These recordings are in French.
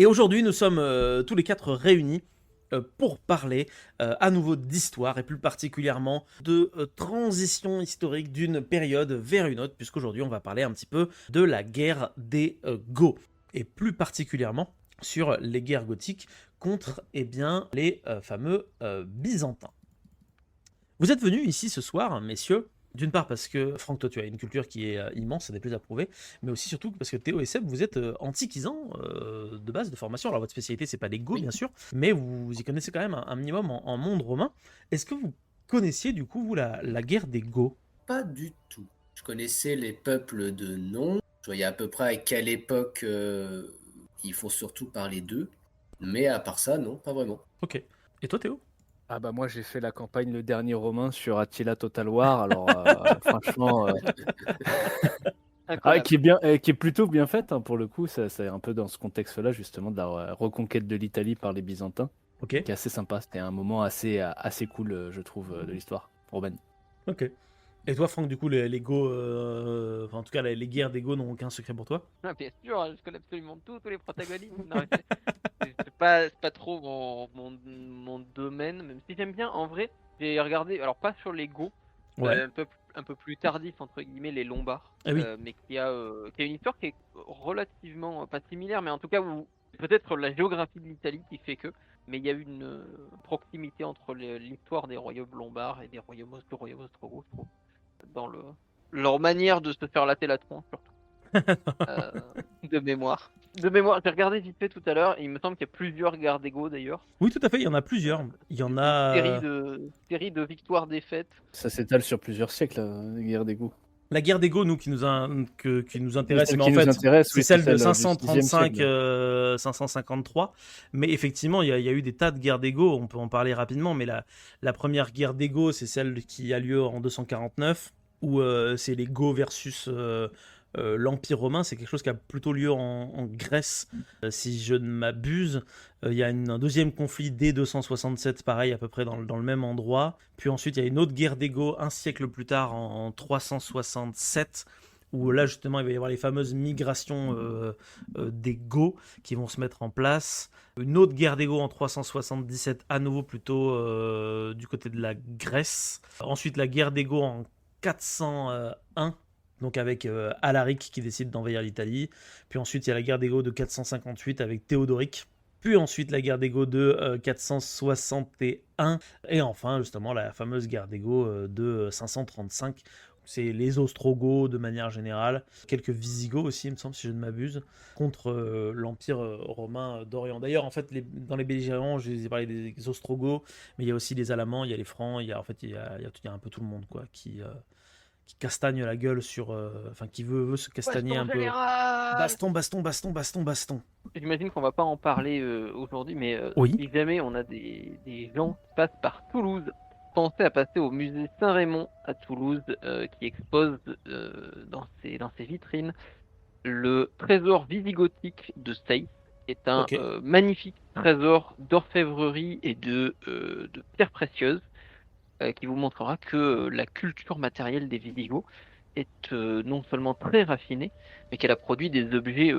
Et aujourd'hui, nous sommes tous les quatre réunis pour parler à nouveau d'histoire et plus particulièrement de transition historique d'une période vers une autre, puisqu'aujourd'hui on va parler un petit peu de la guerre des Goths, et plus particulièrement sur les guerres gothiques contre les fameux Byzantins. Vous êtes venus ici ce soir, messieurs, d'une part parce que, Franck, toi tu as une culture qui est immense, ça n'est plus à prouver, mais aussi surtout parce que Théo et Seb, vous êtes antiquisants de base, de formation. Alors votre spécialité, c'est pas les Go, Oui, bien sûr, mais vous y connaissez quand même un minimum en monde romain. Est-ce que vous connaissiez du coup, vous, la guerre des Go? pas du tout. Je connaissais les peuples de nom. Je voyais à peu près à quelle époque il faut surtout parler d'eux. Mais à part ça, non, pas vraiment. Ok. Et toi, Théo? Ah bah moi j'ai fait la campagne Le Dernier Romain sur Attila Total War, alors franchement, Incroyable. qui est bien, qui est plutôt bien faite hein, pour le coup, ça, c'est un peu dans ce contexte-là justement de la reconquête de l'Italie par les Byzantins, Ok. qui est assez sympa, c'était un moment assez cool je trouve de l'histoire romaine. Ok. Et toi, Franck, du coup, les Go, enfin, en tout cas, les guerres des Go n'ont aucun secret pour toi? Ah, bien sûr, je connais absolument tous les protagonistes. Non, c'est pas trop mon domaine, même si j'aime bien. En vrai, j'ai regardé, alors pas sur les Go, Ouais. un peu plus tardif, entre guillemets, les Lombards, Ah oui. mais qui a une histoire qui est relativement, pas similaire, mais en tout cas, où peut-être la géographie de l'Italie qui fait que, mais il y a une proximité entre l'histoire des royaumes lombards et des royaumes, du royaume ostrogoth, je trouve, dans leur manière de se faire latter la tronche, surtout. Euh, de mémoire. De mémoire, j'ai regardé vite fait tout à l'heure, et il me semble qu'il y a plusieurs guerres d'ego d'ailleurs. Oui, tout à fait, il y en a plusieurs. Il y en Une a... série de victoires-défaites. Ça s'étale sur plusieurs siècles, la guerre des Goths. La guerre des Goths, nous, qui nous intéresse, Celle mais en qui nous fait, intéresse, c'est oui, c'est celle de celle du 10e 535, siècle. 553. Mais effectivement, il y a eu des tas de guerres des Goths, on peut en parler rapidement, mais la première guerre des Goths, c'est celle qui a lieu en 249, où c'est les Goths versus l'Empire romain. C'est quelque chose qui a plutôt lieu en Grèce, si je ne m'abuse. Il y a un deuxième conflit dès 267, pareil, à peu près dans le même endroit. Puis ensuite, il y a une autre guerre des Goths un siècle plus tard, en 367, où là, justement, il va y avoir les fameuses migrations des Goths qui vont se mettre en place. Une autre guerre des Goths en 377, à nouveau plutôt du côté de la Grèce. Ensuite, la guerre des Goths en 401, donc avec Alaric qui décide d'envahir l'Italie. Puis ensuite, il y a la guerre des Goths de 458 avec Théodoric. Puis ensuite, la guerre des Goths de 461. Et enfin, justement, la fameuse guerre des Goths de 535. C'est les Ostrogoths de manière générale. Quelques Visigoths aussi, il me semble, si je ne m'abuse, contre l'Empire romain d'Orient. D'ailleurs, en fait, dans les belligérants, je vous ai parlé des Ostrogoths, mais il y a aussi les Alamans, il y a les Francs, il y a, en fait, il y a un peu tout le monde, quoi, qui castagne la gueule sur... Enfin, qui veut se castagner Baston un peu. général. Baston, baston, baston, baston, baston. J'imagine qu'on va pas en parler aujourd'hui, mais Oui. si jamais on a des gens qui passent par Toulouse, pensez à passer au musée Saint-Raymond à Toulouse, qui expose dans ses vitrines le trésor visigothique de Sey, qui est un Ok. magnifique trésor d'orfèvrerie et de pierres précieuses, qui vous montrera que la culture matérielle des Visigoths est non seulement très raffinée, mais qu'elle a produit des objets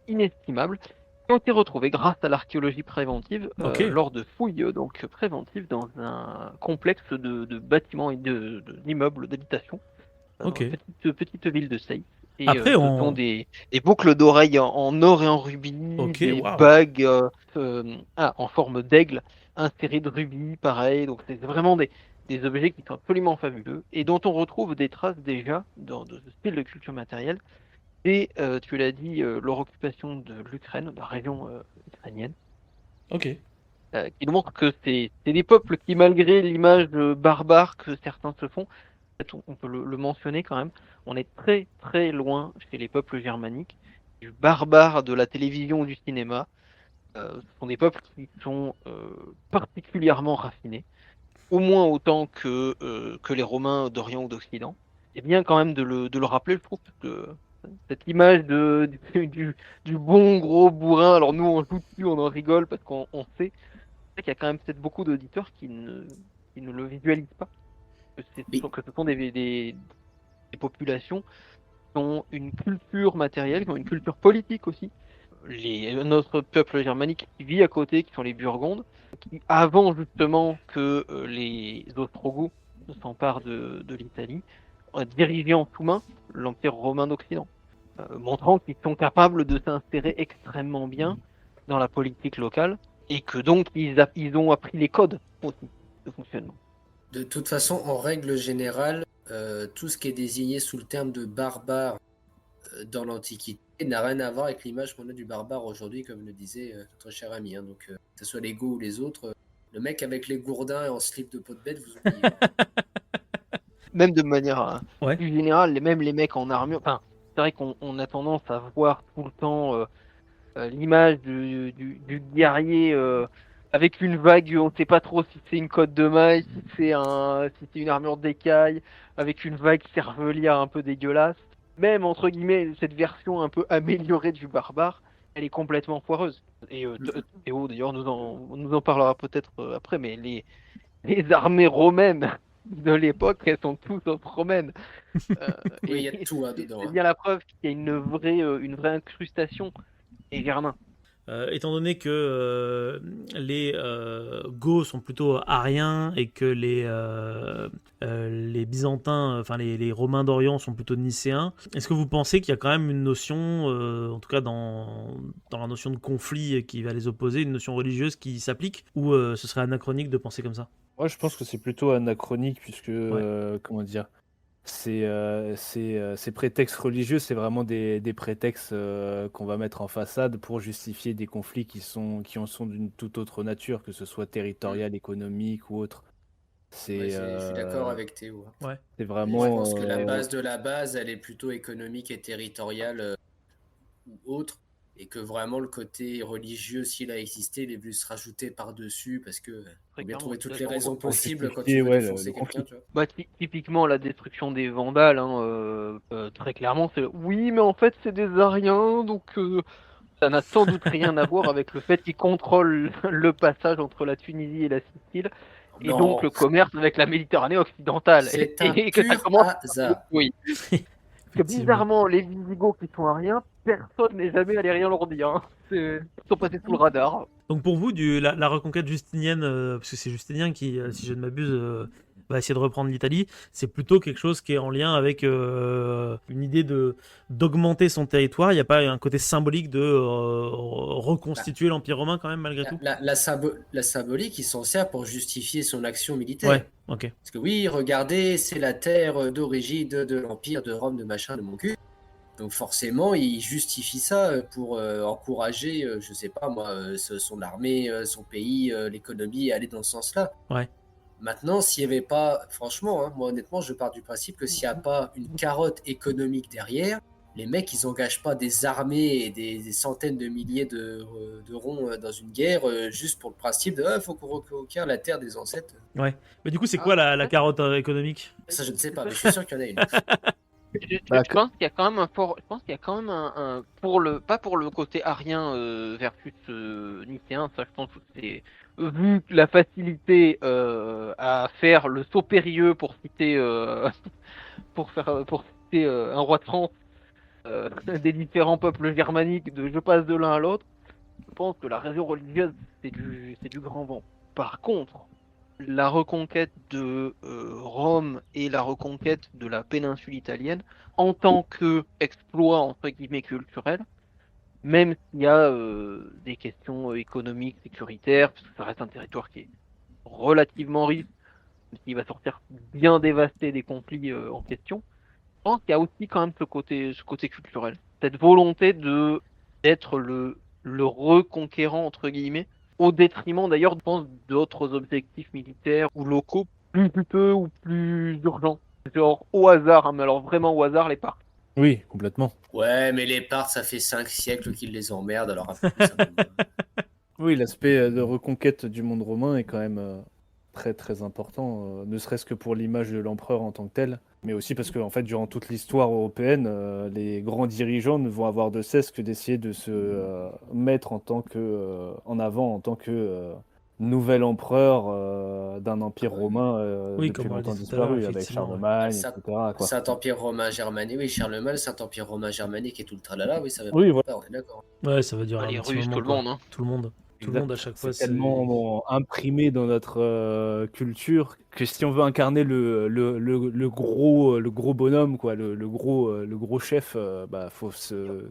inestimables qui ont été retrouvés grâce à l'archéologie préventive Ok. lors de fouilles donc préventives dans un complexe de bâtiments et d'immeubles d'habitation dans Ok. la petite ville de Sey. Et Après, ce sont on... des boucles d'oreilles en or et en rubis, Ok, des waouh. bagues en forme d'aigle insérées de rubis, pareil. Donc c'est vraiment des objets qui sont absolument fabuleux et dont on retrouve des traces déjà dans ce style de culture matérielle. Et tu l'as dit, leur occupation de l'Ukraine, de la région ukrainienne, Ok. qui nous montre que c'est des peuples qui, malgré l'image barbare que certains se font, en fait, on peut le mentionner quand même, on est très très loin chez les peuples germaniques, du barbare de la télévision ou du cinéma. Ce sont des peuples qui sont particulièrement raffinés, au moins autant que les Romains d'Orient ou d'Occident. C'est bien quand même de le rappeler, je trouve, parce que cette image du bon gros bourrin, alors nous on joue dessus, on en rigole parce qu'on sait qu'il y a quand même peut-être beaucoup d'auditeurs qui ne le visualisent pas, Oui, que ce sont des populations qui ont une culture matérielle, qui ont une culture politique aussi, un autre peuple germanique qui vit à côté, qui sont les Burgondes, qui, avant justement que les Ostrogoths ne s'emparent de l'Italie, dirigeaient en tout main l'Empire romain d'Occident, montrant qu'ils sont capables de s'insérer extrêmement bien dans la politique locale et que donc ils ont appris les codes aussi de fonctionnement. De toute façon, en règle générale, tout ce qui est désigné sous le terme de barbare dans l'Antiquité n'a rien à voir avec l'image qu'on a du barbare aujourd'hui, comme le disait notre cher ami. Hein. Donc, que ce soit les Goths ou les autres, le mec avec les gourdins et en slip de peau de bête, vous oubliez. Même de manière Ouais. plus générale, même les mecs en armure, enfin, c'est vrai qu'on a tendance à voir tout le temps l'image du guerrier avec une vague, on ne sait pas trop si c'est une cotte de maille, si c'est une armure d'écaille, avec une vague cervelière un peu dégueulasse. Même, entre guillemets, cette version un peu améliorée du barbare, elle est complètement foireuse. Et Théo, d'ailleurs, nous en parlera peut-être après, mais les armées romaines de l'époque, elles sont toutes romaines. Oui, il y a et tout dedans. c'est bien la preuve qu'il y a une vraie incrustation des Germains. Étant donné que les Goths sont plutôt ariens et que les Byzantins, enfin les Romains d'Orient sont plutôt nicéens, est-ce que vous pensez qu'il y a quand même une notion, en tout cas dans la notion de conflit qui va les opposer, une notion religieuse qui s'applique, ou ce serait anachronique de penser comme ça? Moi, je pense que c'est plutôt anachronique, puisque, comment dire, ces prétextes religieux, c'est vraiment des prétextes qu'on va mettre en façade pour justifier des conflits qui en sont d'une toute autre nature, que ce soit territorial, économique ou autre. Ouais, C'est je suis d'accord avec Théo. Hein. Ouais. c'est Et je vraiment. pense que la base de la base, elle est plutôt économique et territoriale ou autre, et que vraiment le côté religieux, s'il a existé, il est venu se rajouter par-dessus parce que faut bien trouver toutes les raisons possibles quand tu veux justifier, défoncer le quelqu'un, conflit. tu vois. Bah, typiquement, la destruction des Vandales, très clairement, c'est oui, mais en fait, c'est des Ariens, donc ça n'a sans doute rien à voir avec le fait qu'ils contrôlent le passage entre la Tunisie et la Sicile, et Non, donc le commerce avec la Méditerranée occidentale. c'est un Et que ça pur commence. hasard. Oui. Que bizarrement, les Visigoths qui sont ariens, personne n'est jamais allé rien leur dire. Hein. Ils sont passés sous le radar. Donc pour vous, la reconquête justinienne, parce que c'est Justinien qui, si je ne m'abuse, va essayer de reprendre l'Italie, c'est plutôt quelque chose qui est en lien avec une idée d'augmenter son territoire. Il n'y a pas un côté symbolique de reconstituer l'Empire romain quand même malgré tout? La symbolique, il s'en sert pour justifier son action militaire. Ouais, ok. Parce que oui, regardez, c'est la terre d'origine de l'Empire, de Rome, de machin, de mon cul. Donc forcément, il justifie ça pour encourager, je sais pas moi, son armée, son pays, l'économie, et aller dans ce sens-là. Ouais. Maintenant, s'il n'y avait pas, franchement, hein, moi honnêtement, je pars du principe que s'il n'y a pas une carotte économique derrière, les mecs, ils n'engagent pas des armées et des centaines de milliers de ronds dans une guerre juste pour le principe de faut qu'on reconquiert la terre des ancêtres. Ouais. Mais du coup, c'est quoi la carotte économique? Ça, je ne sais pas, mais je suis sûr qu'il y en a une. Je pense qu'il y a quand même je pense qu'il y a quand même pas pour le côté arien versus nicéen, ça je pense que c'est vu la facilité à faire le saut périlleux pour citer pour citer un roi de France des différents peuples germaniques je passe de l'un à l'autre. Je pense que la raison religieuse c'est du grand vent. Par contre, la reconquête de Rome et la reconquête de la péninsule italienne en tant que exploit entre guillemets culturel, même s'il y a des questions économiques, sécuritaires, parce que ça reste un territoire qui est relativement riche, qui va sortir bien dévasté des conflits en question. Je pense qu'il y a aussi quand même ce côté culturel, cette volonté d'être le reconquérant entre guillemets au détriment d'ailleurs, je pense, d'autres objectifs militaires ou locaux plus juteux ou plus urgents. Genre au hasard, hein, mais alors vraiment au hasard, les parcs. Oui, complètement. Ouais, mais les Parthes, ça fait 5 siècles qu'ils les emmerdent, alors après, ça Oui, l'aspect de reconquête du monde romain est quand même très très important, ne serait-ce que pour l'image de l'empereur en tant que tel, mais aussi parce que en fait, durant toute l'histoire européenne, les grands dirigeants ne vont avoir de cesse que d'essayer de se mettre en tant que en avant en tant que nouvel empereur d'un empire romain Oui, depuis comme on l'a longtemps dit tout à l'heure, disparu, avec effectivement. Ouais. Charlemagne, Saint- etc. quoi. Saint-Empire romain germanique, oui, Charlemagne, Saint-Empire romain germanique et tout le tralala, oui, ça va Oui, voilà. pas, on est d'accord. Ouais, ça va durer un Les petit Russes, moment, tout le quoi. monde, hein. Tout le monde. Tout le monde à Exact. chaque fois, C'est tellement imprimé dans notre culture que si on veut incarner le gros bonhomme, quoi, le gros chef, bah, faut se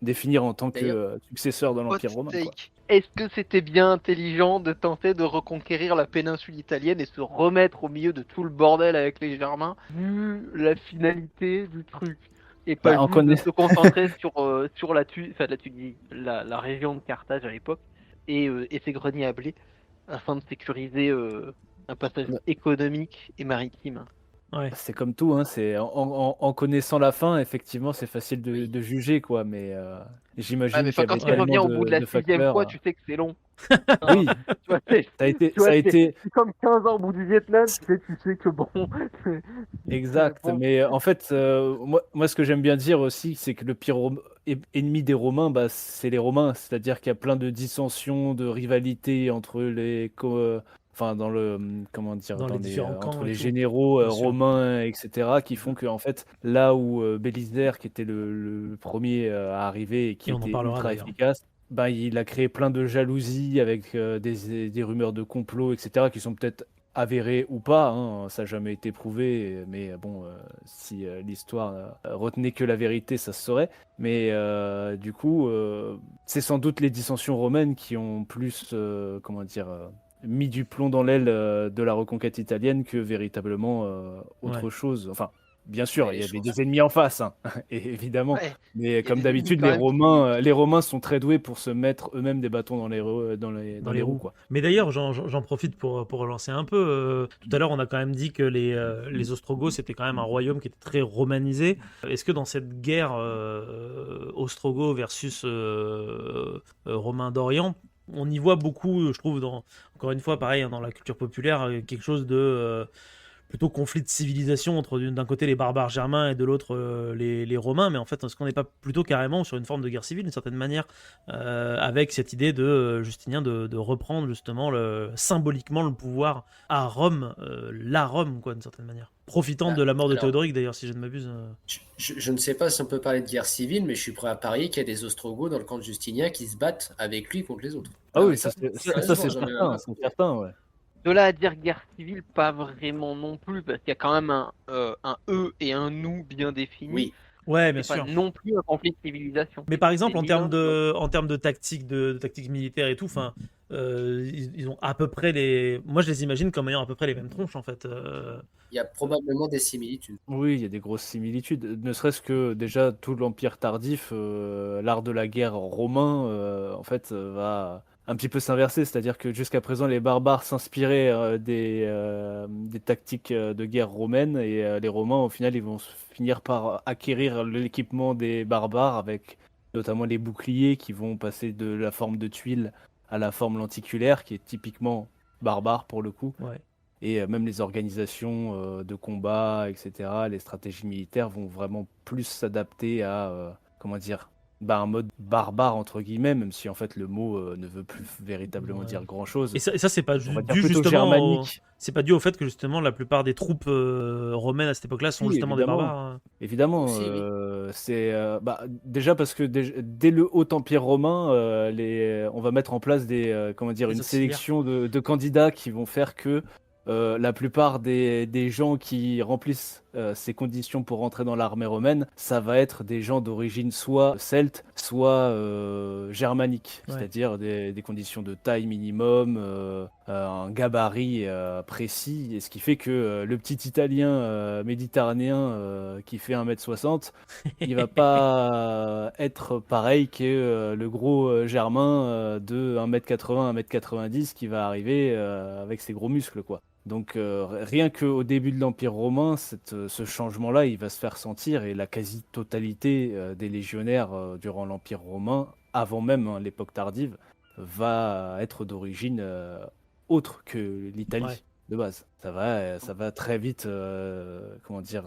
définir en tant que D'ailleurs, successeur de Hot l'Empire romain, quoi. take. Est-ce que c'était bien intelligent de tenter de reconquérir la péninsule italienne et se remettre au milieu de tout le bordel avec les Germains, vu la finalité du truc, et pas Bah, on juste de connaît. se concentrer sur la Tunisie, la région de Carthage à l'époque, et ses greniers à blé, afin de sécuriser un passage économique et maritime. Ouais. C'est comme tout, hein, en connaissant la fin, effectivement, c'est facile oui. de juger, quoi. Mais Ah, j'imagine mais qu'il y quand avait tu reviens tellement au bout de la de 6e facteurs. fois, tu sais que c'est long. Oui, Tu vois, tu ça vois, a été c'est comme 15 ans au bout du Vietnam, tu sais que bon. exact. Bon. Mais en fait, moi, ce que j'aime bien dire aussi, c'est que le pire ennemi des Romains, bah, c'est les Romains. C'est-à-dire qu'il y a plein de dissensions, de rivalités entre enfin, dans le, comment dire, Dans les différents entre camps et les tout, généraux bien sûr. romains, etc., qui font que, en fait, là où Bélisère, qui était le premier à arriver et qui Et on en était parlera ultra d'ailleurs. efficace, bah, il a créé plein de jalousies avec des rumeurs de complot, etc., qui sont peut-être avéré ou pas, hein, ça n'a jamais été prouvé, mais bon, si l'histoire retenait que la vérité, ça se saurait. Mais du coup, c'est sans doute les dissensions romaines qui ont plus, comment dire, mis du plomb dans l'aile de la reconquête italienne que véritablement autre Ouais. chose. Enfin, bien sûr, Mais il les y avait choses, des ennemis en face, hein, et évidemment. Ouais, Mais il y a comme des ennemis d'habitude, quand même Les Romains sont très doués pour se mettre eux-mêmes des bâtons Dans dans les les roues, roues. quoi. Mais d'ailleurs, j'en profite pour relancer un peu. Tout à l'heure, on a quand même dit que les Ostrogoths, c'était quand même un royaume qui était très romanisé. Est-ce que dans cette guerre Ostrogoth versus Romains d'Orient, on y voit beaucoup, je trouve, encore une fois, pareil, hein, dans la culture populaire, quelque chose de plutôt conflit de civilisation entre d'un côté les barbares germains et de l'autre les Romains, mais en fait, est-ce qu'on n'est pas plutôt carrément sur une forme de guerre civile, d'une certaine manière, avec cette idée de Justinien de reprendre justement symboliquement le pouvoir à Rome, la Rome, quoi, d'une certaine manière. Profitant de bah, la mort de alors, Théodoric, d'ailleurs, si je ne m'abuse. je ne sais pas si on peut parler de guerre civile, mais je suis prêt à parier qu'il y a des Ostrogoths dans le camp de Justinien qui se battent avec lui contre les autres. Ah Non, oui, mais ça, ça, sérieusement, c'est j'en ai même certain, pas c'est compris. certain, ouais. De là à dire guerre civile, pas vraiment non plus, parce qu'il y a quand même un eux et un nous bien définis. Oui, Ouais, bien C'est pas sûr. non plus un conflit de civilisation. Mais par C'est exemple, ni l'un ni l'autre. en termes de tactique, de tactique militaire et tout, enfin, ils ont à peu près les. Moi, je les imagine comme ayant à peu près les mêmes tronches, en fait. il y a probablement des similitudes. Oui, il y a des grosses similitudes. Ne serait-ce que déjà tout l'Empire tardif, l'art de la guerre romain, en fait, va un petit peu s'inverser. C'est-à-dire que jusqu'à présent, les barbares s'inspiraient des tactiques de guerre romaines et les Romains, au final, ils vont finir par acquérir l'équipement des barbares avec notamment les boucliers qui vont passer de la forme de tuile à la forme lenticulaire, qui est typiquement barbare pour le coup. Ouais. Et même les organisations de combat, etc., les stratégies militaires vont vraiment plus s'adapter à, comment dire, bah, un mode barbare, entre guillemets, même si en fait le mot ne veut plus véritablement Ouais. dire grand-chose. Et ça c'est pas On va dire dû plutôt justement germanique. c'est pas dû au fait que justement la plupart des troupes romaines à cette époque-là sont Si, justement des évidemment. barbares, hein. Évidemment, Aussi, oui. c'est bah, déjà parce que dès le Haut Empire romain, on va mettre en place comment dire, Des une auxiliaires. sélection de candidats qui vont faire que la plupart des gens qui remplissent ces conditions pour rentrer dans l'armée romaine, ça va être des gens d'origine soit celte, soit germanique, Ouais. c'est-à-dire des conditions de taille minimum, un gabarit précis, et ce qui fait que le petit Italien méditerranéen qui fait 1,60 m, il va pas être pareil que le gros Germain de 1,80 m, 1,90 m qui va arriver avec ses gros muscles, quoi. Donc rien qu'au début de l'Empire romain, ce changement-là, il va se faire sentir, et la quasi-totalité des légionnaires durant l'Empire romain, avant même hein, l'époque tardive, va être d'origine autre que l'Italie Ouais. de base. Ça va très vite, comment dire,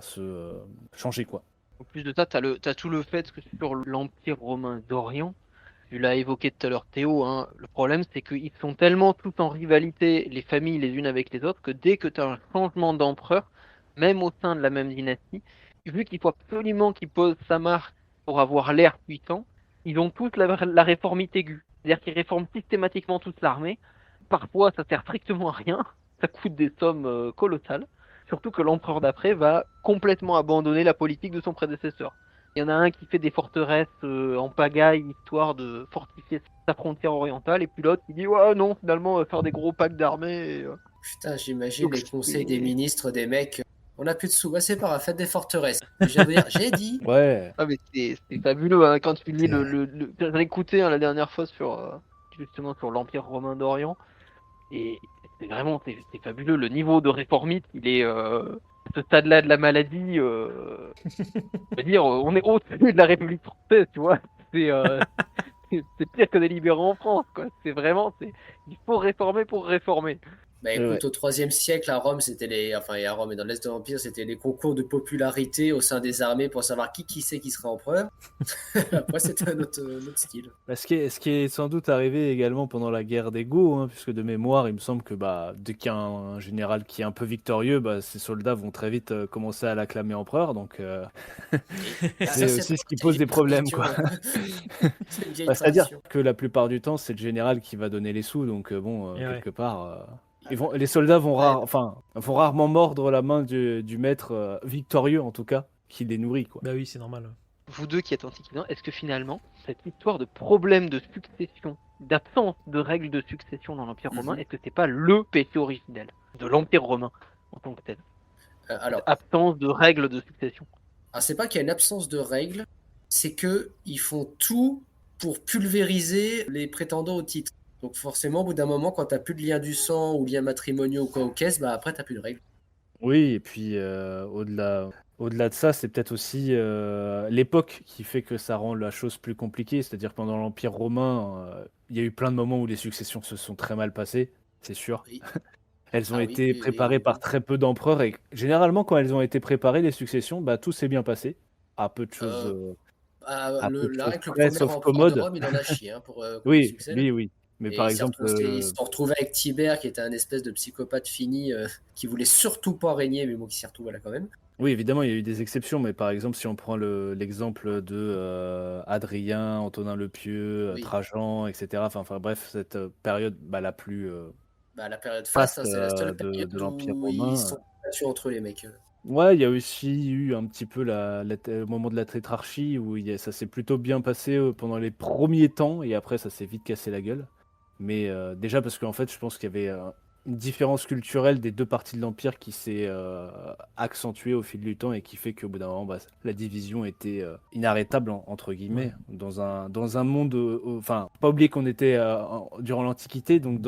changer, quoi. En plus de ça, t'as tout le fait que sur l'Empire romain d'Orient, tu l'as évoqué tout à l'heure Théo, hein, le problème c'est qu'ils sont tellement tous en rivalité, les familles les unes avec les autres, que dès que tu as un changement d'empereur, même au sein de la même dynastie, vu qu'il faut absolument qu'il pose sa marque pour avoir l'air puissant, ils ont tous la réformite aiguë. C'est-à-dire qu'ils réforment systématiquement toute l'armée. Parfois, ça sert strictement à rien. Ça coûte des sommes colossales. Surtout que l'empereur d'après va complètement abandonner la politique de son prédécesseur. Il y en a un qui fait des forteresses en pagaille, histoire de fortifier sa frontière orientale, et puis l'autre qui dit ouais non, finalement, on va faire des gros packs d'armées. Putain, j'imagine Donc, les conseils des c'est- ministres des mecs. On n'a plus de sous, ouais, c'est pas grave, faites des forteresses. J'ai dit. Ouais. Ah mais c'est fabuleux hein, quand tu lis C'est- J'en ai écouté hein, la dernière fois sur justement sur l'Empire romain d'Orient et c'est vraiment c'est fabuleux le niveau de réformite il est à ce stade-là de la maladie je veux dire on est au-dessus de la République française tu vois c'est c'est pire que des libéraux en France quoi c'est vraiment c'est il faut réformer pour réformer. Bah Ouais. écoute, au IIIe siècle, à Rome, c'était les. Enfin, et à Rome et dans l'Est de l'Empire, c'était les concours de popularité au sein des armées pour savoir qui c'est qui serait empereur. Après, c'était un autre style. Bah, ce qui est sans doute arrivé également pendant la guerre des Goths, hein, puisque de mémoire, il me semble que dès qu'il y a un général qui est un peu victorieux, ses soldats vont très vite commencer à l'acclamer empereur. Donc, Et c'est ça, aussi ce qui c'est pose une des problèmes, tradition. quoi. C'est une vieille C'est-à-dire tradition. que la plupart du temps, c'est le général qui va donner les sous. Donc, Et ouais. quelque part, les soldats Ouais. vont rarement mordre la main du maître victorieux, en tout cas, qui les nourrit, quoi. Bah oui, c'est normal. Vous deux qui êtes antiquités, est-ce que finalement, cette histoire de problème de succession, d'absence de règles de succession dans l'Empire romain, Mhm. est-ce que c'est pas le péché originel de l'Empire romain en tant que tel? Alors, Absence de règles de succession. c'est pas qu'il y a une absence de règles, c'est que ils font tout pour pulvériser les prétendants au titre. Donc forcément, au bout d'un moment, quand t'as plus de lien du sang ou lien matrimoniaux ou quoi aux caisses, bah après t'as plus de règles. Oui, et puis au-delà de ça, c'est peut-être aussi l'époque qui fait que ça rend la chose plus compliquée. C'est-à-dire que pendant l'Empire romain, il y a eu plein de moments où les successions se sont très mal passées, c'est sûr. Oui. Elles ont Ah oui, été oui, oui, préparées oui, par oui. très peu d'empereurs et généralement, quand elles ont été préparées, les successions, tout s'est bien passé, à peu de choses, Euh, à peu de là, choses avec le près, premier sauf empereur de commode. Rome, il en a chié hein, pour côté Oui, succès. Là. oui, oui. Mais Et par exemple, ils se sont retrouvés avec Tibère, qui était un espèce de psychopathe fini, qui voulait surtout pas régner, mais bon, qui s'y retrouve là quand même. oui, évidemment, il y a eu des exceptions, mais par exemple, si on prend l'exemple de Adrien, Antonin le Pieux, Oui. Trajan, etc. Enfin, bref, cette période la plus Bah, la période faste, faste hein, c'est la seule de période l'Empire où ils se romain. sont battus entre les mecs. Ouais, il y a aussi eu un petit peu au moment de la tétrarchie où ça s'est plutôt bien passé pendant les premiers temps et après ça s'est vite cassé la gueule. Mais déjà parce qu'en fait, je pense qu'il y avait une différence culturelle des deux parties de l'Empire qui s'est accentuée au fil du temps et qui fait qu'au bout d'un moment, la division était inarrêtable, entre guillemets, dans un monde. Enfin, pas oublier qu'on était durant l'Antiquité, donc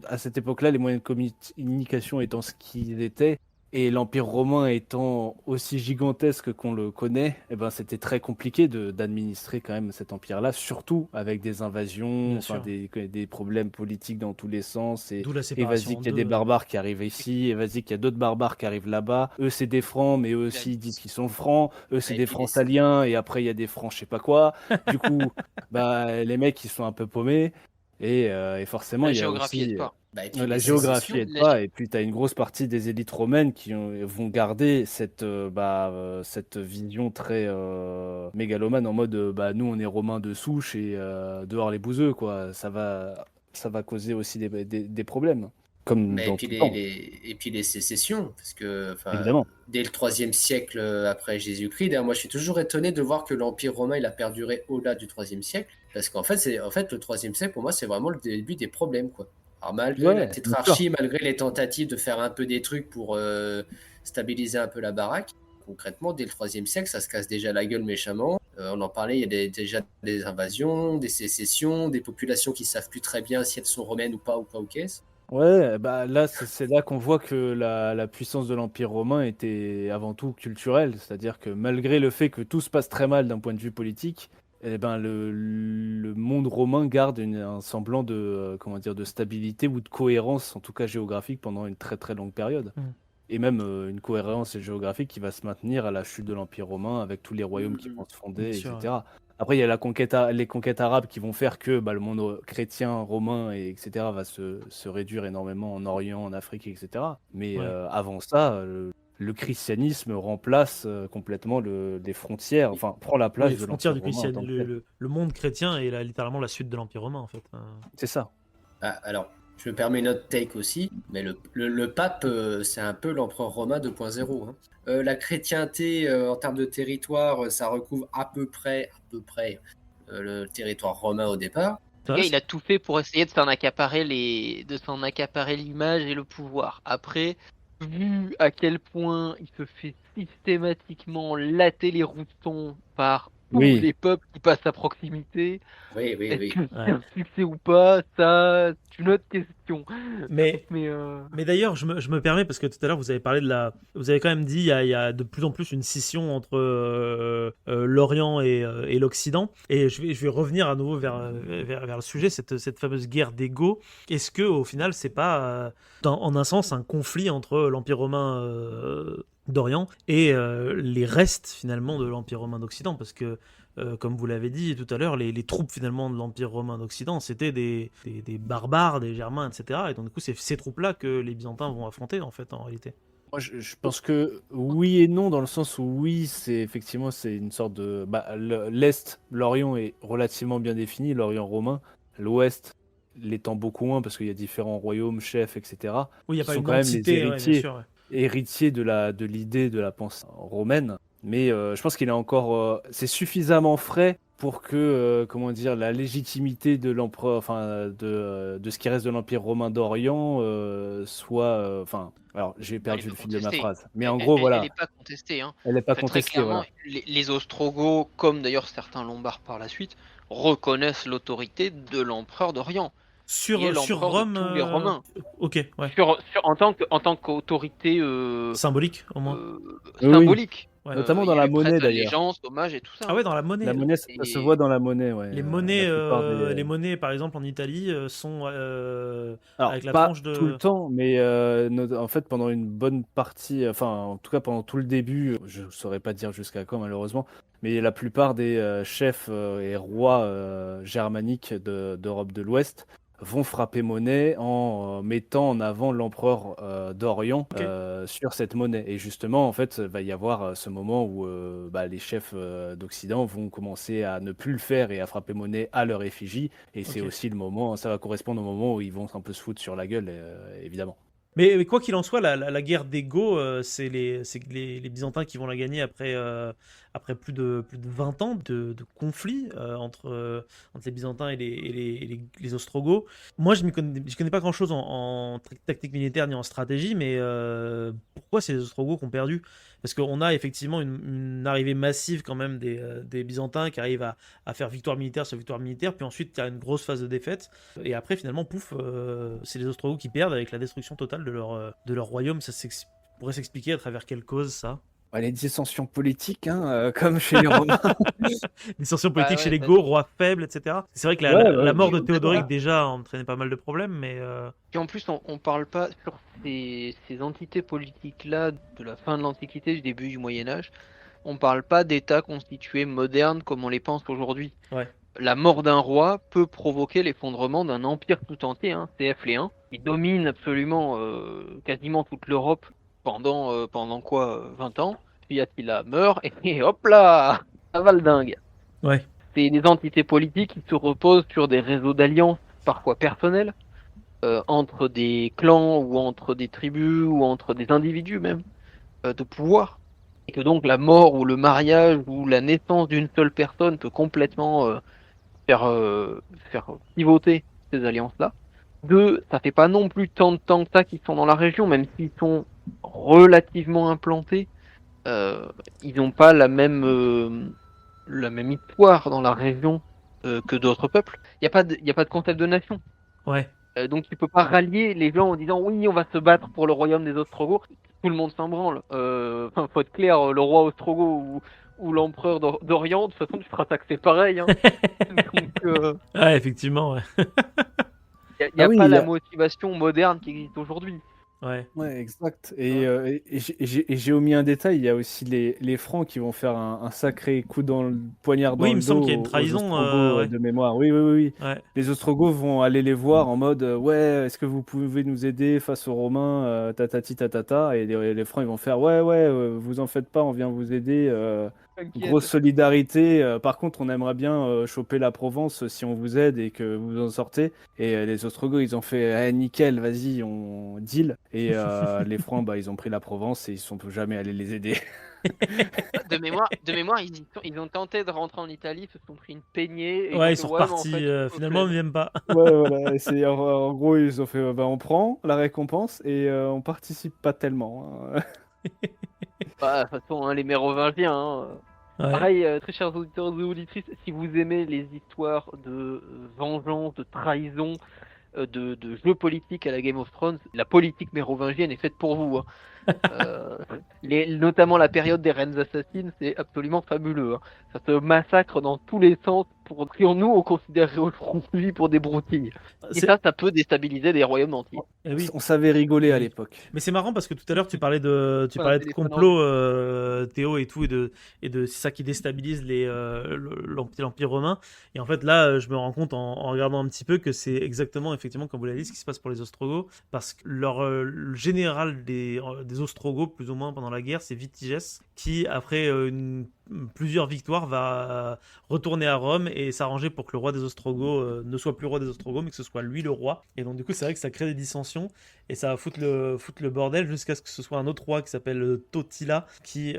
à cette époque-là, les moyens de communication étant ce qu'ils étaient. Et l'Empire romain étant aussi gigantesque qu'on le connaît, c'était très compliqué d'administrer quand même cet empire-là, surtout avec des invasions, Bien sûr. des problèmes politiques dans tous les sens. D'où la Et vas-y séparation en qu'il y a des deux. barbares qui arrivent ici, et vas-y qu'il y a d'autres barbares qui arrivent là-bas. Eux, c'est des francs, mais eux aussi, ils disent qu'ils sont francs. Eux, c'est Et des puis francs saliens, et après, il y a des francs je sais pas quoi. Du coup, les mecs, ils sont un peu paumés. Et forcément, La il y a géographie aussi aide pas. puis la les géographie sécessions. aide pas, et puis tu as une grosse partie des élites romaines qui vont garder cette vision très mégalomane en mode nous on est romains de souche et dehors les bouseux, quoi. Ça va causer aussi des problèmes, comme Mais et dans puis tout temps, et puis les sécessions, parce que enfin, évidemment. dès le IIIe siècle après Jésus-Christ, d'ailleurs, moi je suis toujours étonné de voir que l'Empire romain il a perduré au-delà du IIIe siècle, parce qu'en fait, le IIIe siècle pour moi c'est vraiment le début des problèmes, quoi. Alors malgré la Ouais, bien sûr. tétrarchie, malgré les tentatives de faire un peu des trucs pour stabiliser un peu la baraque, concrètement dès le IIIe siècle ça se casse déjà la gueule méchamment. On en parlait, il y a déjà des invasions, des sécessions, des populations qui savent plus très bien si elles sont romaines ou pas aux caisses. Ouais, là, c'est là qu'on voit que la puissance de l'Empire romain était avant tout culturelle, c'est-à-dire que malgré le fait que tout se passe très mal d'un point de vue politique, le monde romain garde un semblant de, comment dire, de stabilité ou de cohérence, en tout cas géographique, pendant une très très longue période. Mm. et même une cohérence géographique qui va se maintenir à la chute de l'Empire romain avec tous les royaumes qui vont se fonder, Bien sûr, etc. Après, il y a les conquêtes arabes qui vont faire que le monde chrétien, romain, etc. va se réduire énormément en Orient, en Afrique, etc. Mais Ouais. avant ça, le christianisme remplace complètement les frontières, enfin prend la Oui, place les de frontières l'Empire du romain en christianisme, tant que tel. le monde chrétien est littéralement la suite de l'Empire romain en fait. C'est ça. Ah, alors, je me permets une autre take aussi, mais le pape, c'est un peu l'empereur romain 2.0. Hein. La chrétienté, en termes de territoire, ça recouvre à peu près le territoire romain au départ. Le gars, il a tout fait pour essayer de s'en accaparer l'image et le pouvoir. Après, vu à quel point il se fait systématiquement latter les roustons par tous Oui. les peuples qui passent à proximité, Oui, oui, est-ce oui. que c'est un succès ou pas? Ça, c'est une autre question. Mais Mais Mais d'ailleurs, je me permets, parce que tout à l'heure, vous avez parlé vous avez quand même dit il y a de plus en plus une scission entre l'Orient et l'Occident. Et je vais revenir à nouveau vers le sujet, cette fameuse guerre d'ego. Est-ce que au final, c'est pas, en un sens, un conflit entre l'Empire romain d'Orient et les restes, finalement, de l'Empire romain d'Occident? Parce que comme vous l'avez dit tout à l'heure, les troupes finalement de l'Empire romain d'Occident, c'était des barbares, des Germains, etc. Et donc du coup, c'est ces troupes-là que les Byzantins vont affronter en fait, en réalité. Moi, je pense que oui et non, dans le sens où oui, c'est une sorte de... l'Est, l'Orient est relativement bien défini, l'Orient romain. L'Ouest l'étant beaucoup moins, parce qu'il y a différents royaumes, chefs, etc. Oui, il n'y a qui pas sont une quand même les entité, ouais, bien sûr. Ouais. héritiers de l'idée de la pensée romaine. Mais je pense qu'il est encore... c'est suffisamment frais pour que, comment dire, la légitimité de l'empereur, enfin, de ce qui reste de l'Empire romain d'Orient soit... Enfin, alors, j'ai elle est perdu pas le fil de ma contestée. phrase. Mais en gros, Elle voilà, n'est pas contestée. Hein. elle n'est pas Très contestée, clairement, voilà. les Ostrogoths, comme d'ailleurs certains Lombards par la suite, reconnaissent l'autorité de l'empereur d'Orient, qui est Sur l'empereur de Rome, tous les Romains. ok, ouais. En tant qu'autorité Symbolique, au moins. Oui, symbolique. Ouais. notamment dans Il la lui prête monnaie d'ailleurs. allégeance, hommage et tout ça. Ah ouais, dans la monnaie. La monnaie, ça se voit dans la monnaie, ouais. Les monnaies, par exemple, en Italie, sont Alors, avec la pas tranche tout le de... temps, mais en fait, pendant une bonne partie, enfin, en tout cas pendant tout le début, je ne saurais pas dire jusqu'à quand, malheureusement, mais la plupart des chefs et rois germaniques d'Europe de l'Ouest vont frapper monnaie en mettant en avant l'empereur d'Orient Ok. sur cette monnaie. Et justement, en fait, va y avoir ce moment où les chefs d'Occident vont commencer à ne plus le faire et à frapper monnaie à leur effigie. Et c'est Ok. aussi le moment, ça va correspondre au moment où ils vont un peu se foutre sur la gueule, évidemment. Mais quoi qu'il en soit, la guerre d'ego, c'est les Byzantins qui vont la gagner après plus de 20 ans de conflit entre les Byzantins et les Ostrogoths. Moi, je connais pas grand-chose en tactique militaire ni en stratégie, mais pourquoi c'est les Ostrogoths qui ont perdu? Parce qu'on a effectivement une arrivée massive quand même des Byzantins qui arrivent à faire victoire militaire sur victoire militaire, puis ensuite il y a une grosse phase de défaite, et après finalement, pouf, c'est les Ostrogoths qui perdent avec la destruction totale de leur royaume. Ça pourrait s'expliquer à travers quelle cause, ça? Les dissensions politiques, hein, comme chez les Romains. Dissensions politiques ouais, chez les ça- Goths, rois faibles, etc. C'est vrai que la mort de ouais. Théodoric déjà entraînait pas mal de problèmes, mais Puis en plus, on parle pas sur ces entités politiques-là de la fin de l'Antiquité, du début du Moyen-Âge. On parle pas d'États constitués modernes comme on les pense aujourd'hui. ouais. La mort d'un roi peut provoquer l'effondrement d'un empire tout entier, hein, CF les 1, qui domine absolument quasiment toute l'Europe pendant quoi 20 ans. Puis Attila meurt et hop là, ça va le dingue. Ouais. C'est des entités politiques qui se reposent sur des réseaux d'alliances, parfois personnels, entre des clans ou entre des tribus ou entre des individus même, de pouvoir. Et que donc la mort ou le mariage ou la naissance d'une seule personne peut complètement faire pivoter ces alliances-là. Deux, ça fait pas non plus tant de temps que ça qu'ils sont dans la région, même s'ils sont relativement implantés. Ils n'ont pas la même histoire dans la région que d'autres peuples. Il n'y a pas de concept de nation. Ouais. Donc tu peux pas rallier les gens en disant oui, on va se battre pour le royaume des Ostrogoths. Tout le monde s'en branle. Faut être clair, le roi Ostrogoth ou l'empereur d'Orient, de toute façon, tu seras taxé pareil. Hein. Donc, Ouais, effectivement, ouais. il n'y a pas la motivation moderne qui existe aujourd'hui. Ouais. Ouais, exact. Et j'ai omis un détail, il y a aussi les Francs qui vont faire un sacré coup dans le poignard Oui, dans il me le semble dos qu'il y a une aux trahison. Ostrogoths Ouais. de mémoire. Oui, oui, oui, oui. Ouais. Les Ostrogoths vont aller les voir en mode ouais, est-ce que vous pouvez nous aider face aux Romains, tatati tatata. Et les Francs ils vont faire ouais, ouais, vous en faites pas, on vient vous aider. Grosse T'inquiète. solidarité. Par contre, on aimerait bien choper la Provence si on vous aide et que vous en sortez. Et les Ostrogoths, ils ont fait nickel, vas-y, on deal. Et les Francs, bah, ils ont pris la Provence et ils sont jamais allés les aider. De mémoire, ils ont tenté de rentrer en Italie, se sont pris une peignée et ils ont Ouais, ils fait sont ouais, mais en repartis. fait, Finalement, on ne flemme. vient pas. Ouais, voilà. En gros, ils ont fait bah, on prend la récompense et on participe pas tellement, hein. Bah, de toute façon, hein, les Mérovingiens. Ouais. Pareil, très chers auditeurs et auditrices, si vous aimez les histoires de vengeance, de trahison, de jeux politiques à la Game of Thrones, la politique mérovingienne est faite pour vous, hein. Euh, Notamment la période des reines assassines, c'est absolument fabuleux, hein. Ça se massacre dans tous les sens pour que nous, on considérerait aujourd'hui pour des broutilles. Et C'est... ça peut déstabiliser des royaumes entiers. Eh oui. On savait rigoler Eh à oui. l'époque. Mais c'est marrant parce que tout à l'heure tu Pas un parlais de téléphone en vue. complot, Théo, et tout, et de c'est ça qui déstabilise l'Empire romain. Et en fait là, je me rends compte en regardant un petit peu que c'est exactement, effectivement, comme vous l'avez dit, ce qui se passe pour les Ostrogoths, parce que le général des Ostrogoths, plus ou moins pendant la guerre, c'est Vitigès, qui après plusieurs victoires va retourner à Rome et s'arranger pour que le roi des Ostrogoths ne soit plus roi des Ostrogoths, mais que ce soit lui le roi. Et donc du coup, c'est vrai que ça crée des dissensions. Et ça va foutre le bordel jusqu'à ce que ce soit un autre roi qui s'appelle Totila, qui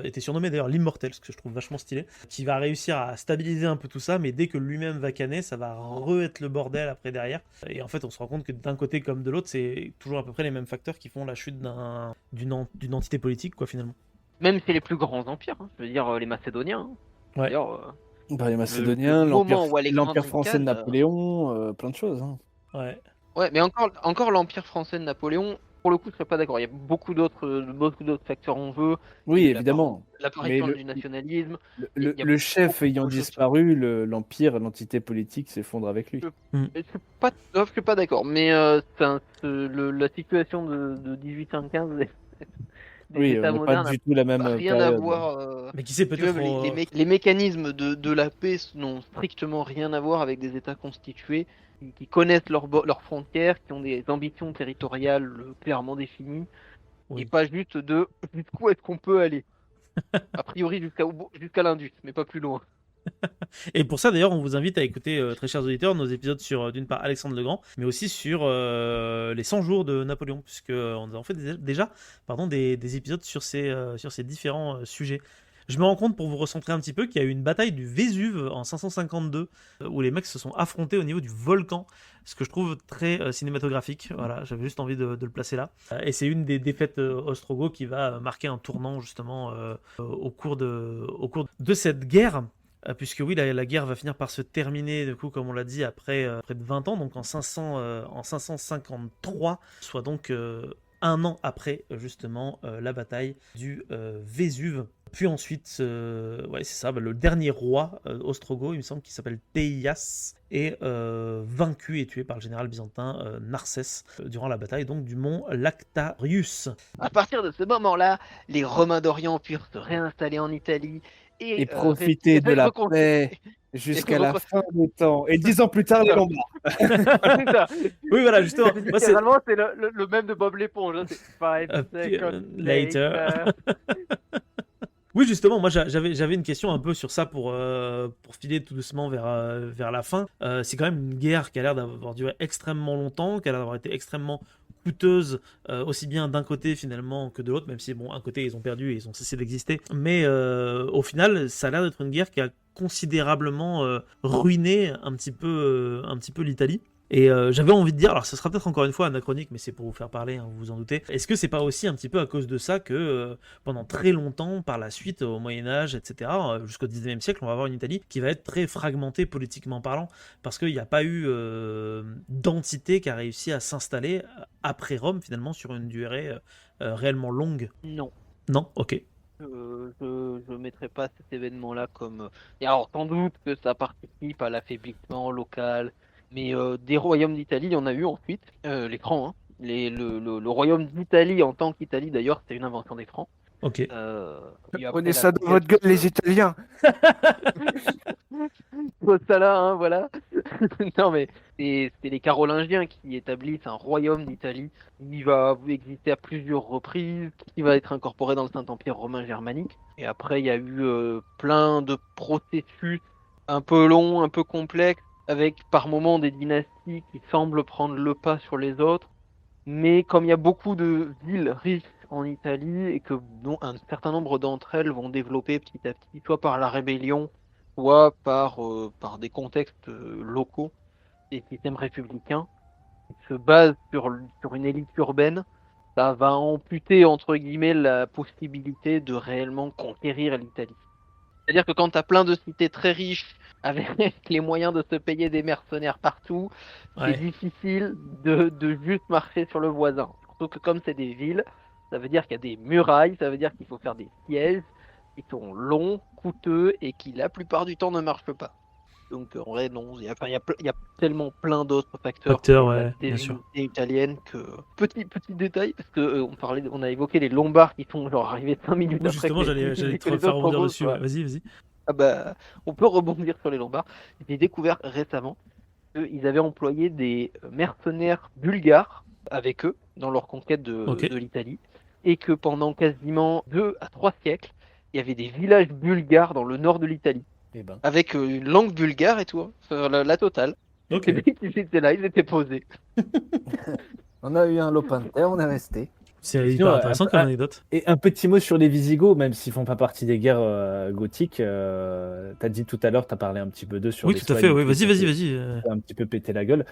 était surnommé d'ailleurs l'immortel, ce que je trouve vachement stylé, qui va réussir à stabiliser un peu tout ça, mais dès que lui-même va canner, ça va re-être le bordel après derrière. Et en fait, on se rend compte que d'un côté comme de l'autre, c'est toujours à peu près les mêmes facteurs qui font la chute d'une entité politique, quoi, finalement. Même chez les plus grands empires, hein. Je veux dire, les Macédoniens, hein. Ouais. D'ailleurs, Bah, les le Macédoniens, moment où Alexandre l'Empire y français de canne, Napoléon, plein de choses, hein. Ouais. ouais, mais encore l'Empire français de Napoléon, pour le coup, je serais pas d'accord. Il y a beaucoup d'autres facteurs en jeu. Oui, Il y a eu évidemment. Mais l'apparition du nationalisme. Il y a le chef ayant beaucoup de choses. disparu, l'Empire, l'entité politique s'effondre avec lui. Mm. Je suis pas d'accord, mais la situation de 1815 des Oui, on États n'est pas modernes n'a du tout la même rien à période. voir. Mais qui sait, Si tu peut-être. veux, les mécanismes de la paix n'ont strictement rien à voir avec des États constitués qui connaissent leurs frontières, qui ont des ambitions territoriales clairement définies, et Oui. pas juste de jusqu'où est-ce qu'on peut aller. A priori jusqu'à l'Indus, mais pas plus loin. Et pour ça, d'ailleurs, on vous invite à écouter, très chers auditeurs, nos épisodes sur, d'une part, Alexandre le Grand, mais aussi sur les 100 jours de Napoléon, puisque on a en fait déjà des épisodes sur ces différents sujets. Je me rends compte, pour vous recentrer un petit peu, qu'il y a eu une bataille du Vésuve en 552, où les mecs se sont affrontés au niveau du volcan, ce que je trouve très cinématographique. Voilà, j'avais juste envie de le placer là. Et c'est une des défaites ostrogoths qui va marquer un tournant, justement, au cours de cette guerre. Puisque oui, la guerre va finir par se terminer, du coup, comme on l'a dit, après près de 20 ans, donc en 553, soit donc un an après, justement, la bataille du Vésuve. Puis ensuite, ouais, c'est ça, le dernier roi ostrogoth, il me semble qu'il s'appelle Théias, est vaincu et tué par le général byzantin Narsès durant la bataille donc du mont Lactarius. À partir de ce moment-là, les Romains d'Orient purent se réinstaller en Italie Et et profiter de la paix et jusqu'à la fin des temps. Et 10 ans plus tard, les Lombards. C'est ça. Oui, voilà, justement. Moi, c'est Littéralement, c'est le même de Bob l'éponge, hein. C'est 5 seconds later. later. Oui, justement, moi j'avais une question un peu sur ça pour filer tout doucement vers la fin. C'est quand même une guerre qui a l'air d'avoir duré extrêmement longtemps, qui a l'air d'avoir été extrêmement coûteuse, aussi bien d'un côté finalement que de l'autre, même si bon, un côté ils ont perdu et ils ont cessé d'exister. Mais au final, ça a l'air d'être une guerre qui a considérablement ruiné un petit peu l'Italie. Et j'avais envie de dire, alors ça sera peut-être encore une fois anachronique, mais c'est pour vous faire parler, hein, vous vous en doutez. Est-ce que c'est pas aussi un petit peu à cause de ça que pendant très longtemps, par la suite, au Moyen-Âge, etc., jusqu'au 19e siècle, on va avoir une Italie qui va être très fragmentée politiquement parlant, parce qu'il n'y a pas eu d'entité qui a réussi à s'installer après Rome, finalement, sur une durée réellement longue. Non. Non. Ok. Je mettrais pas cet événement-là comme. Et alors, sans doute que ça participe à l'affaiblissement local, mais des royaumes d'Italie, il y en a eu ensuite, les grands, hein. Le royaume d'Italie en tant qu'Italie, d'ailleurs, c'était une invention des Francs. Ok. Et après, Prenez la ça dans conquête votre gueule, les russe, Italiens. ça là, hein, voilà. Non, mais c'est les Carolingiens qui établissent un royaume d'Italie qui va exister à plusieurs reprises, qui va être incorporé dans le Saint-Empire romain germanique. Et après, il y a eu plein de processus un peu longs, un peu complexes, avec par moments des dynasties qui semblent prendre le pas sur les autres. Mais comme il y a beaucoup de villes riches en Italie et que dont un certain nombre d'entre elles vont développer petit à petit, soit par la rébellion, soit par des contextes locaux, des systèmes républicains, qui se basent sur une élite urbaine, ça va amputer, entre guillemets, la possibilité de réellement conquérir l'Italie. C'est-à-dire que quand tu as plein de cités très riches, avec les moyens de se payer des mercenaires partout, c'est Ouais. difficile de juste marcher sur le voisin. Surtout que comme c'est des villes, ça veut dire qu'il y a des murailles, ça veut dire qu'il faut faire des sièges qui sont longs, coûteux et qui la plupart du temps ne marchent pas. Donc en vrai, non, il y a tellement plein d'autres facteurs Facteur, que la ouais, bien sûr. divinité italienne que... Petit détail, parce que on a évoqué les Lombards qui sont genre arrivés 5 minutes Moi, après justement, j'allais que te les faire autres rebondir Mongols dessus. soient- Vas-y, vas-y. Ah bah, on peut rebondir sur les Lombards. J'ai découvert récemment qu'ils avaient employé des mercenaires bulgares avec eux dans leur conquête Ok. de l'Italie et que pendant quasiment 2 à 3 siècles, il y avait des villages bulgares dans le nord de l'Italie Eh ben. avec une langue bulgare et tout, hein, la totale. Ok. Les mecs, ils étaient là, ils étaient posés. On a eu un lopin de terre, on est resté. C'est Et hyper sinon, intéressant comme anecdote. Et un petit mot sur les Visigoths, même s'ils font pas partie des guerres gothiques. T'as dit tout à l'heure, t'as parlé un petit peu d'eux sur Oui, les tout à fait. Swann, Oui, qui vas-y. fait un petit peu péter la gueule.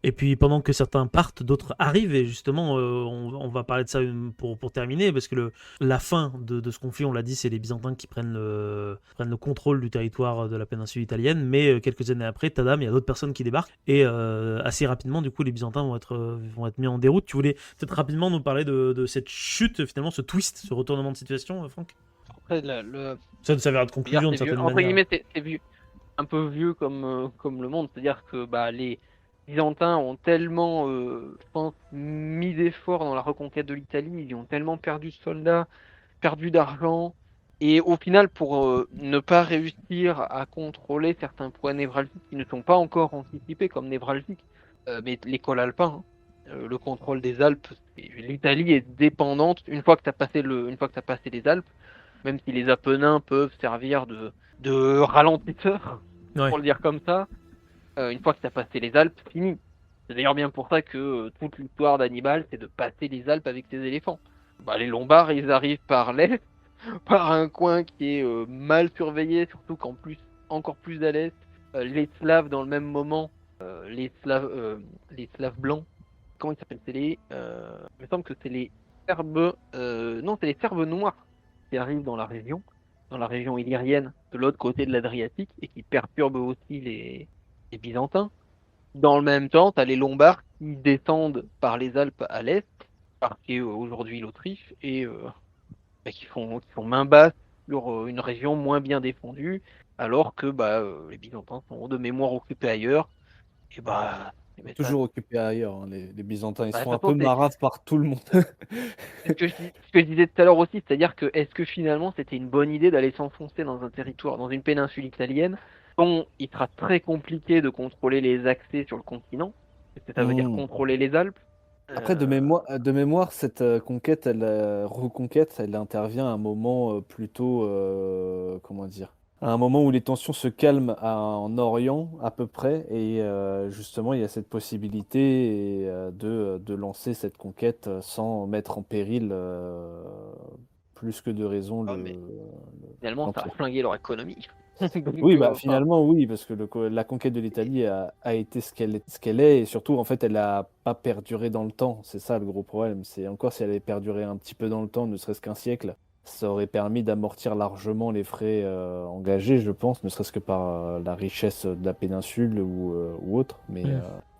Et puis pendant que certains partent, d'autres arrivent. Et justement, on va parler de ça pour terminer, parce que la fin de ce conflit, on l'a dit, c'est les Byzantins qui prennent le contrôle du territoire de la péninsule italienne. Mais quelques années après, tadam, il y a d'autres personnes qui débarquent. Et assez rapidement, du coup, les Byzantins vont être mis en déroute. Tu voulais peut-être rapidement nous parler de cette chute, finalement, ce twist, ce retournement de situation, Franck? Après, Ça s'avère être conclusion de c'est vieux. certaine Entre manière. guillemets, c'est vieux. Un peu vieux comme le monde. C'est-à-dire que bah, les Byzantins ont tellement, je pense, mis d'efforts dans la reconquête de l'Italie. Ils ont tellement perdu de soldats, perdu d'argent. Et au final, pour ne pas réussir à contrôler certains points névralgiques qui ne sont pas encore anticipés comme névralgiques, mais les cols alpins, hein, le contrôle des Alpes, l'Italie est dépendante, une fois que tu as passé les Alpes, même si les Apennins peuvent servir de ralentisseurs, Ouais. pour le dire comme ça, une fois que tu as passé les Alpes, fini. C'est d'ailleurs bien pour ça que toute l'histoire d'Hannibal, c'est de passer les Alpes avec ses éléphants. Bah, les Lombards, ils arrivent par l'est, par un coin qui est mal surveillé, surtout qu'en plus, encore plus à l'est, les Slaves dans le même moment, les Slaves blancs, comment ils s'appellent? Il me semble que c'est les Serbes, non, c'est les Serbes noirs qui arrivent dans la région illyrienne, de l'autre côté de l'Adriatique, et qui perturbent aussi les Byzantins. Dans le même temps, tu as les Lombards qui descendent par les Alpes à l'est, par qui est aujourd'hui l'Autriche, et qui font main basse sur une région moins bien défendue, alors que les Byzantins sont de mémoire occupés ailleurs. Et Toujours occupés ailleurs, hein, les Byzantins. Ils Bah, se font de un toute peu façon, marâtres par tout le monde. c'est ce que je disais tout à l'heure aussi, c'est-à-dire que est-ce que finalement c'était une bonne idée d'aller s'enfoncer dans un territoire, dans une péninsule italienne, dont il sera très compliqué de contrôler les accès sur le continent, parce que ça veut dire contrôler les Alpes. Après, de mémoire, cette conquête, reconquête, elle intervient à un moment plutôt, comment dire, à un moment où les tensions se calment en Orient à peu près, et justement, il y a cette possibilité de lancer cette conquête sans mettre en péril plus que de raison Mais finalement, ça a l'Empire. flingué leur économie. Donc, Oui, bah enfin, finalement oui, parce que la conquête de l'Italie a été ce qu'elle est, et surtout en fait elle n'a pas perduré dans le temps. C'est ça le gros problème. C'est encore si elle avait perduré un petit peu dans le temps, ne serait-ce qu'un siècle, ça aurait permis d'amortir largement les frais engagés, je pense, ne serait-ce que par la richesse de la péninsule ou autre. Mais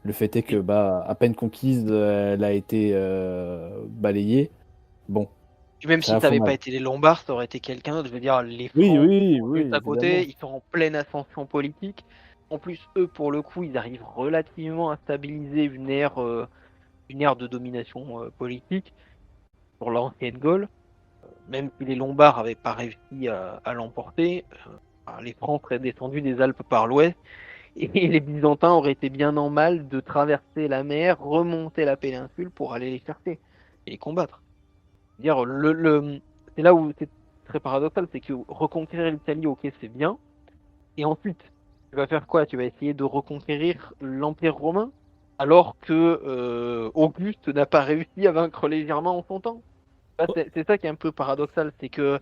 le fait est que à peine conquise, elle a été balayée. Bon. Puis même ça si a ça n'avait fait pas mal. été les Lombards, ça aurait été quelqu'un, je veux dire, les Oui, Francs oui, sont oui, juste à côté, évidemment. ils sont en pleine ascension politique. En plus, eux, pour le coup, ils arrivent relativement à stabiliser une ère une ère de domination politique sur l'ancienne Gaule. Même si les Lombards n'avaient pas réussi à l'emporter, les Francs seraient descendus des Alpes par l'ouest, et les Byzantins auraient été bien en mal de traverser la mer, remonter la péninsule pour aller les chercher et les combattre. C'est-à-dire, c'est là où c'est très paradoxal, c'est que reconquérir l'Italie, ok, c'est bien, et ensuite, tu vas faire quoi? Tu vas essayer de reconquérir l'Empire romain, alors que Auguste n'a pas réussi à vaincre les Germains en son temps. C'est ça qui est un peu paradoxal, c'est que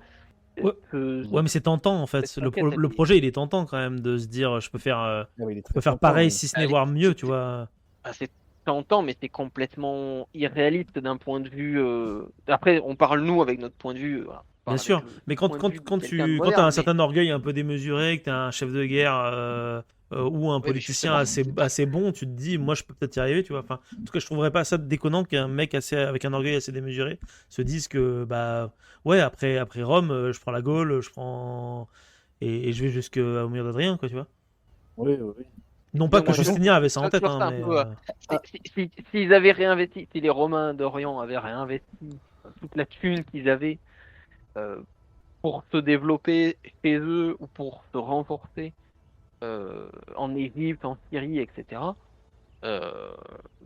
Ouais. Ouais, mais c'est tentant en fait. cette Le, conquête, le projet, il est tentant quand même de se dire, je peux faire, Ah oui, il est je peux très faire tentant, pareil, oui. si ce n'est voire mieux, tu vois. c'est tentant, mais c'est complètement irréaliste d'un point de vue. Après, on parle nous avec notre point de vue. Voilà. On Bien parle sûr, avec le mais quand, point de quand, vue de quand quelqu'un de tu quand as moderne, un mais- certain orgueil un peu démesuré, que tu es un chef de guerre ou un Oui, mais politicien justement, assez bon, tu te dis, moi je peux peut-être y arriver, tu vois. Enfin, en tout cas, je trouverais pas ça déconnant qu'un mec avec un orgueil assez démesuré se dise que, bah, ouais, après Rome, je prends la Gaule, et je vais jusqu'au mur d'Adrien, quoi, tu vois. Oui, oui, oui. Non pas Non, que moi, Justinien avait ça en tête, sur hein, ça un mais. peu. S'ils avaient réinvesti, si les Romains d'Orient avaient réinvesti toute la thune qu'ils avaient euh, pour se développer chez eux ou pour se renforcer en Égypte, en Syrie, etc.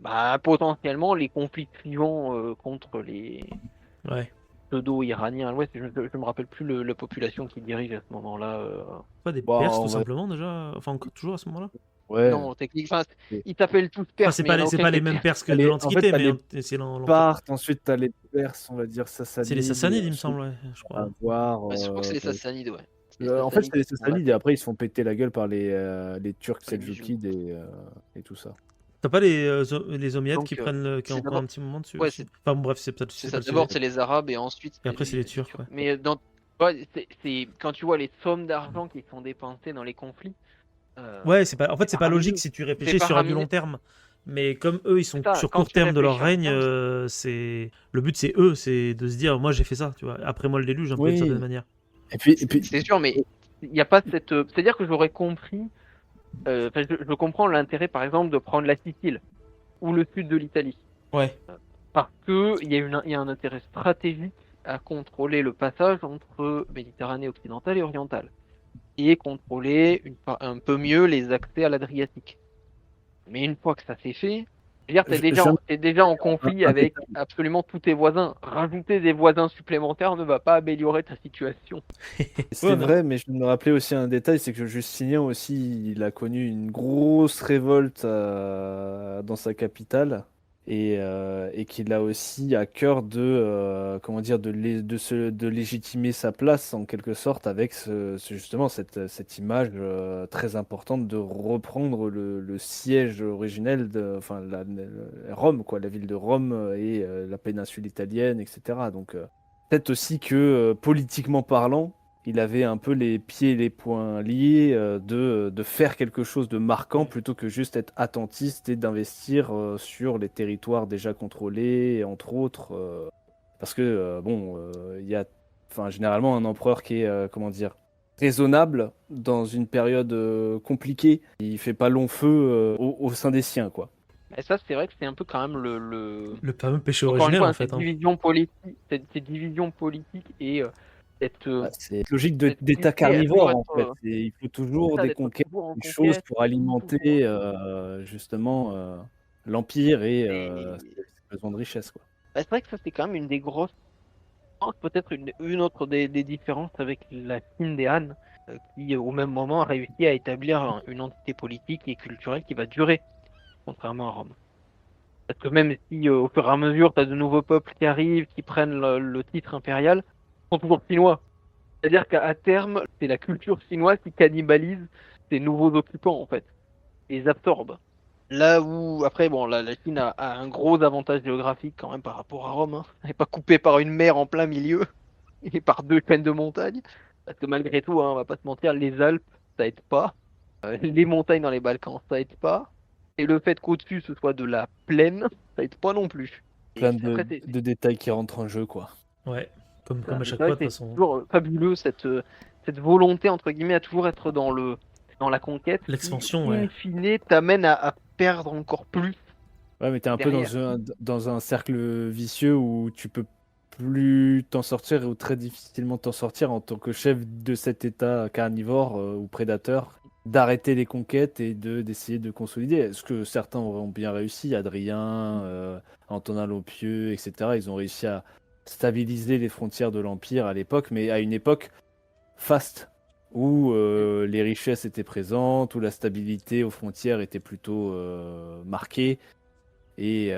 Bah, potentiellement, les conflits suivants contre les Ouais. pseudo-iraniens à l'ouest, je me rappelle plus la population qui dirige à ce moment-là. Pas des Bon, Perses, on tout va- simplement, déjà. Enfin, toujours à ce moment-là. Ouais. Non, techniquement, Et- ils s'appellent tous Enfin, Perses, mais il n'y en a c'est aucun pas qui les est mêmes perse. Perses que T'as de les- en fait, l'Antiquité, t'as mais les c'est l'empire. Parthes, ensuite t'as les Perses, on va dire C'est Sassanides. les Sassanides, il me ensuite, semble, ouais, je on crois. va voir. Je crois que c'est les Sassanides, ouais. En fait, c'est les qui sont Sassanides et après ils se font péter la gueule par les Turcs Les Seljoukides et tout ça. T'as pas les Ommiades Donc, qui qui c'est ont pris d'abord- un petit moment dessus ouais, aussi. Enfin, bon, bref, c'est peut-être c'est pas ça. le D'abord, sujet. c'est les Arabes et ensuite, Et après, c'est les Turcs, ouais. Mais quand tu vois les sommes d'argent qui sont dépensées dans les conflits, Ouais, en fait, c'est pas logique faramineux. si tu C'est réfléchis sur du long faramineux. terme. Mais comme eux, ils sont C'est ça, sur quand court tu terme de leur réfléchis en règne, termes, le but, c'est eux, c'est de se dire, moi, j'ai fait ça, tu vois. Après moi, le déluge, un peu d'une certaine Oui. manière. Et puis, c'est sûr, mais il n'y a pas cette. C'est-à-dire que j'aurais compris. Je comprends l'intérêt, par exemple, de prendre la Sicile ou le sud de l'Italie. Ouais. Parce qu'il y a un intérêt stratégique à contrôler le passage entre Méditerranée occidentale et orientale. Et contrôler un peu mieux les accès à l'Adriatique. Mais une fois que ça s'est fait, je veux dire, t'es déjà en conflit avec absolument tous tes voisins. Rajouter des voisins supplémentaires ne va pas améliorer ta situation. c'est Ouais, vrai, mais je me rappelais aussi un détail, c'est que Justinien aussi, il a connu une grosse révolte dans sa capitale et qu'il a aussi à cœur de comment dire de légitimer sa place en quelque sorte avec justement cette image très importante de reprendre le siège originel enfin Rome quoi, la ville de Rome et la péninsule italienne, etc. Donc peut-être aussi que politiquement parlant, il avait un peu les pieds et les poings liés de faire quelque chose de marquant plutôt que juste être attentiste et d'investir sur les territoires déjà contrôlés, entre autres. Parce que, il y a généralement un empereur qui est, comment dire, raisonnable dans une période compliquée. Il fait pas long feu au sein des siens, quoi. Et ça, c'est vrai que c'est un peu quand même le... Le fameux péché Encore une originel, fois, en fait. cette division politique, ces divisions politiques et cette... C'est logique cette d'état unité à carnivore, en toujours fait. être, Il faut toujours ça, des d'être conquêtes, toujours en des choses conquête, pour alimenter justement l'empire et Et- ses besoins de richesse, quoi. Bah, c'est vrai que ça, c'est quand même une des grosses... Peut-être une autre des différences avec la Chine des Han, qui, au même moment, a réussi à établir une entité politique et culturelle qui va durer, contrairement à Rome. Parce que même si, au fur et à mesure, tu as de nouveaux peuples qui arrivent, qui prennent le titre impérial, ils sont toujours chinois. C'est-à-dire qu'à terme, c'est la culture chinoise qui cannibalise ces nouveaux occupants, en fait, et les absorbe. Là où, après, bon, la Chine a un gros avantage géographique quand même par rapport à Rome. Hein. Elle n'est pas coupée par une mer en plein milieu et par deux chaînes de montagnes. Parce que malgré tout, hein, on va pas se mentir, les Alpes, ça aide pas. Les montagnes dans les Balkans, ça aide pas. Et le fait qu'au-dessus, ce soit de la plaine, ça aide pas non plus. Et Plein après, de détails qui rentrent en jeu, quoi. Ouais. Comme à c'est chaque vrai fois, de que toute c'est façon. toujours fabuleux cette volonté entre guillemets à toujours être dans la conquête. L'expansion, qui, ouais. in fine, t'amène à perdre encore plus Ouais, mais t'es un peu derrière. dans un cercle vicieux où tu peux plus t'en sortir ou très difficilement t'en sortir en tant que chef de cet état carnivore ou prédateur, d'arrêter les conquêtes et d'essayer de consolider. Ce que certains ont bien réussi, Adrien, Antonin Lopieux, etc. Ils ont réussi à stabiliser les frontières de l'Empire à l'époque, mais à une époque faste, où les richesses étaient présentes, où la stabilité aux frontières était plutôt marquée. Et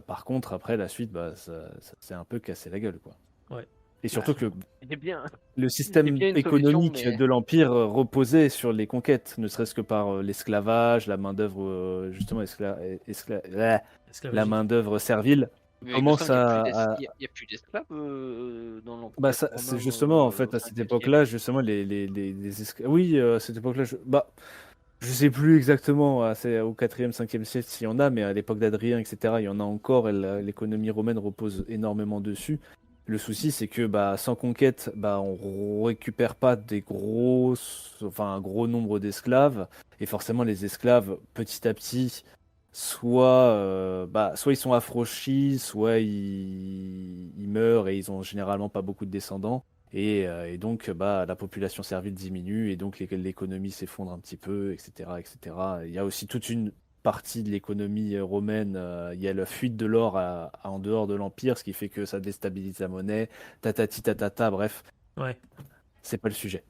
par contre, après, la suite, bah, ça s'est un peu cassé la gueule, quoi. Ouais. Et Bah, surtout que c'est bien, le c'est système bien une solution, économique mais de l'Empire reposait sur les conquêtes, ne serait-ce que par l'esclavage, la main-d'œuvre, justement, la Esclavagique. main-d'œuvre servile. il me Commence semble qu'il n'y a plus à- il y a plus d'esclaves dans Bah, l'Empire c'est romain justement, en fait, au à cette 5e siècle. époque-là, justement, les esclaves. Oui, à cette époque-là, bah, je sais plus exactement c'est au 4e, 5e siècle s'il y en a, mais à l'époque d'Adrien, etc., il y en a encore et l'économie romaine repose énormément dessus. Le souci, c'est que bah, sans conquête, bah, on récupère pas un gros nombre d'esclaves. Et forcément, les esclaves, petit à petit, soit ils sont affranchis, soit ils meurent et ils ont généralement pas beaucoup de descendants. Et donc, bah, la population servile diminue et donc l'économie s'effondre un petit peu, etc., etc. Il y a aussi toute une partie de l'économie romaine. Il y a la fuite de l'or en dehors de l'Empire, ce qui fait que ça déstabilise la monnaie, tatati tatata, bref, Ouais. c'est pas le sujet.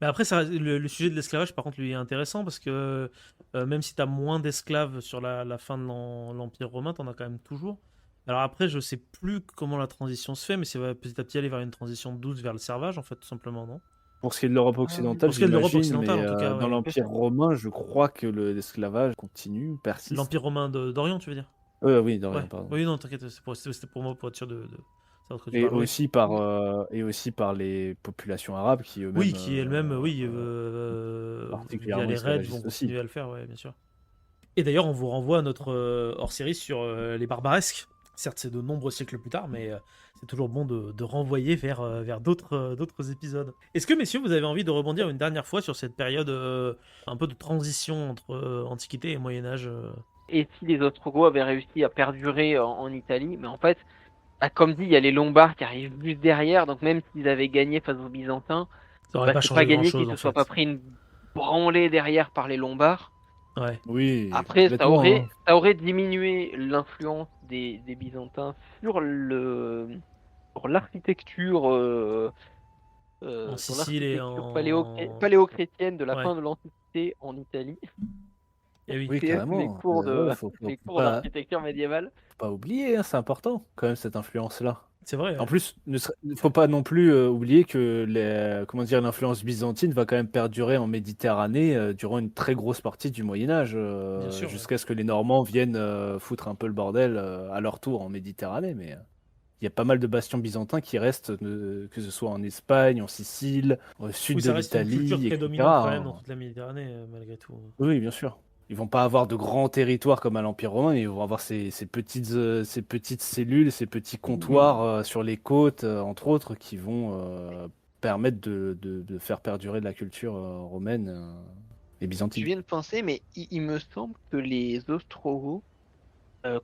Mais après, le sujet de l'esclavage, par contre, lui est intéressant parce que même si tu as moins d'esclaves sur la fin de l'Empire romain, tu en as quand même toujours. Alors après, je sais plus comment la transition se fait, mais c'est va petit à petit aller vers une transition douce vers le servage, en fait, tout simplement, non? Pour ce qui est de l'Europe Ah oui. occidentale, Pour ce qui est de l'Europe j'imagine, occidentale, mais en tout cas, dans ouais. l'Empire romain, je crois que l'esclavage continue, persiste. L'Empire romain d'Orient, tu veux dire? Oui, Ouais. d'Orient, pardon. Oui, non, t'inquiète, c'était pour moi, pour être sûr de savoir de quoi tu Et parles. Oui. aussi par les populations arabes qui Oui, eux-mêmes, qui elles-mêmes, oui, via particulièrement les raids, vont esclavagistes aussi. continuer à le faire, ouais, bien sûr. Et d'ailleurs, on vous renvoie à notre hors-série sur les barbaresques. Certes, c'est de nombreux siècles plus tard, mais c'est toujours bon de renvoyer vers d'autres épisodes. Est-ce que, messieurs, vous avez envie de rebondir une dernière fois sur cette période un peu de transition entre Antiquité et Moyen-Âge Et si les Ostrogoths avaient réussi à perdurer en Italie, mais en fait, comme dit, il y a les Lombards qui arrivent juste derrière, donc même s'ils avaient gagné face aux Byzantins, Ça aurait pas c'est pas changé gagné qu'ils grand-chose, en se soient pas fait. pris une branlée derrière par les Lombards. Ouais. Oui, Après, complètement, hein. ça aurait diminué l'influence des Byzantins sur l'architecture En sur Sicile et l'architecture en... paléo-chrétienne de la Ouais. fin de l'Antiquité en Italie. Et oui. Oui, Les carrément. cours Ouais, faut les cours d'architecture médiévale. pas oublier, hein, c'est important quand même cette influence-là. C'est vrai, En ouais. plus, il ne faut pas non plus oublier que comment dire, l'influence byzantine va quand même perdurer en Méditerranée durant une très grosse partie du Moyen Âge, Bien sûr, ouais. jusqu'à ce que les Normands viennent foutre un peu le bordel à leur tour en Méditerranée. Mais il y a pas mal de bastions byzantins qui restent, que ce soit en Espagne, en Sicile, au sud Oui, de ça reste une culture l'Italie, prédominante etc., quand même dans hein. toute la Méditerranée, malgré tout. Oui, bien sûr. Ils vont pas avoir de grands territoires comme à l'Empire romain, ils vont avoir ces petites cellules, ces petits comptoirs sur les côtes, entre autres, qui vont permettre de faire perdurer de la culture romaine et Je byzantine. viens de penser, mais il me semble que les Ostrogoths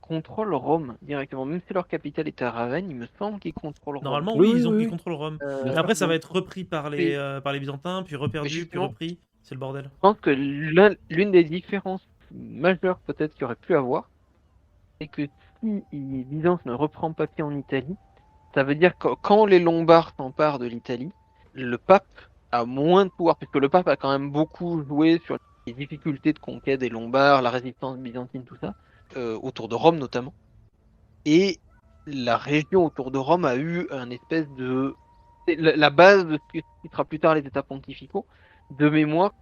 contrôlent Rome directement. Même si leur capitale est à Ravenne, il me semble qu'ils contrôlent Rome. Normalement, Oui, oui, oui, ils oui. contrôlent Rome. Bien Mais sûr. après, ça va Donc, être repris c'est- par les Byzantins, puis mais reperdu, puis justement, repris. C'est le bordel. je pense que l'une des différences majeures peut-être qu'il y aurait pu avoir, c'est que si Byzance ne reprend pas pied en Italie, ça veut dire que quand les Lombards s'emparent de l'Italie, le pape a moins de pouvoir, puisque le pape a quand même beaucoup joué sur les difficultés de conquête des Lombards, la résistance byzantine, tout ça, autour de Rome notamment. Et la région autour de Rome a eu un espèce de... c'est la base de ce qui sera plus tard les États pontificaux, de mémoire,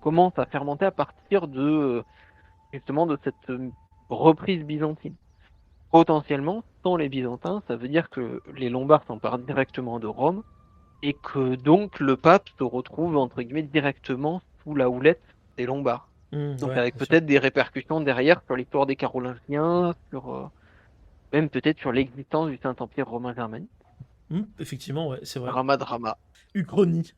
commence à fermenter à partir de justement de cette reprise byzantine. Potentiellement, sans les Byzantins, ça veut dire que les Lombards s'emparent directement de Rome et que donc le pape se retrouve entre guillemets directement sous la houlette des Lombards. Donc Ouais, avec bien sûr. peut-être des répercussions derrière sur l'histoire des Carolingiens, sur même peut-être sur l'existence du Saint-Empire romain germanique. Effectivement, ouais, c'est vrai. Drama. Uchronie.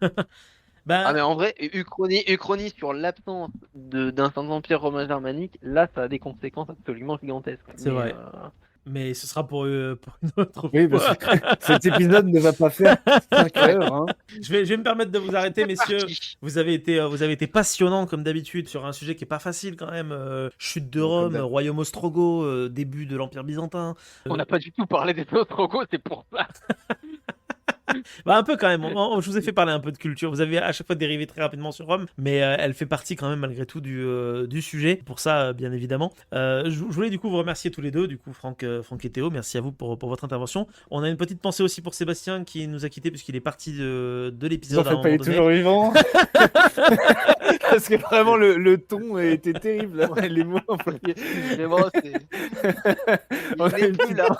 Bah, Ah mais en vrai, Uchronie sur l'absence d'un Saint-Empire romain germanique, là ça a des conséquences absolument gigantesques. C'est Mais, vrai. Mais ce sera pour une autre Oui, parce fois. que cet épisode ne va pas faire 5 heures. Hein. Je vais me permettre de vous arrêter, messieurs. parti. Vous avez été passionnants comme d'habitude sur un sujet qui est pas facile quand même. Chute de Comme Rome, d'hab. royaume ostrogoth, début de l'Empire byzantin. On n'a pas du tout parlé des Ostrogoths, c'est pour ça. Bah un peu quand même. Je vous ai fait parler un peu de culture. Vous avez à chaque fois dérivé très rapidement sur Rome, mais elle fait partie quand même malgré tout du sujet. Pour ça, bien évidemment. Je voulais du coup vous remercier tous les deux, du coup Franck et Théo. Merci à vous pour votre intervention. On a une petite pensée aussi pour Sébastien qui nous a quittés puisqu'il est parti de Ils ont l'épisode à un fait pas, il moment est donné. toujours vivant. Parce que vraiment, le ton était terrible. Là. Ouais, les mots employés. Vraiment, c'est. On Il a n'est une plus petite- là.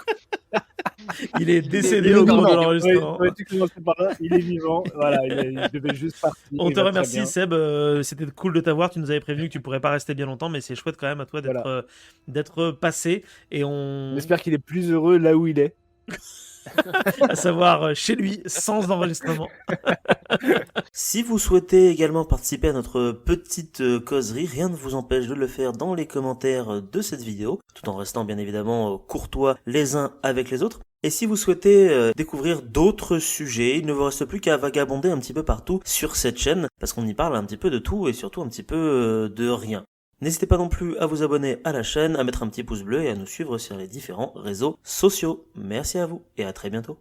Il est Il est décédé vivant. au cours de Ouais, l'enregistrement. ouais, tu commences par là. Il est vivant. Voilà, il devait juste partir. On il te va très remercie bien. Seb, c'était cool de t'avoir, tu nous avais prévenu que tu pourrais pas rester bien longtemps, mais c'est chouette quand même à toi Voilà. d'être passé, et On espère qu'il est plus heureux là où il est. à savoir chez lui, sans enregistrement. Si vous souhaitez également participer à notre petite causerie, rien ne vous empêche de le faire dans les commentaires de cette vidéo, tout en restant bien évidemment courtois les uns avec les autres. Et si vous souhaitez découvrir d'autres sujets, il ne vous reste plus qu'à vagabonder un petit peu partout sur cette chaîne, parce qu'on y parle un petit peu de tout et surtout un petit peu de rien. N'hésitez pas non plus à vous abonner à la chaîne, à mettre un petit pouce bleu et à nous suivre sur les différents réseaux sociaux. Merci à vous et à très bientôt.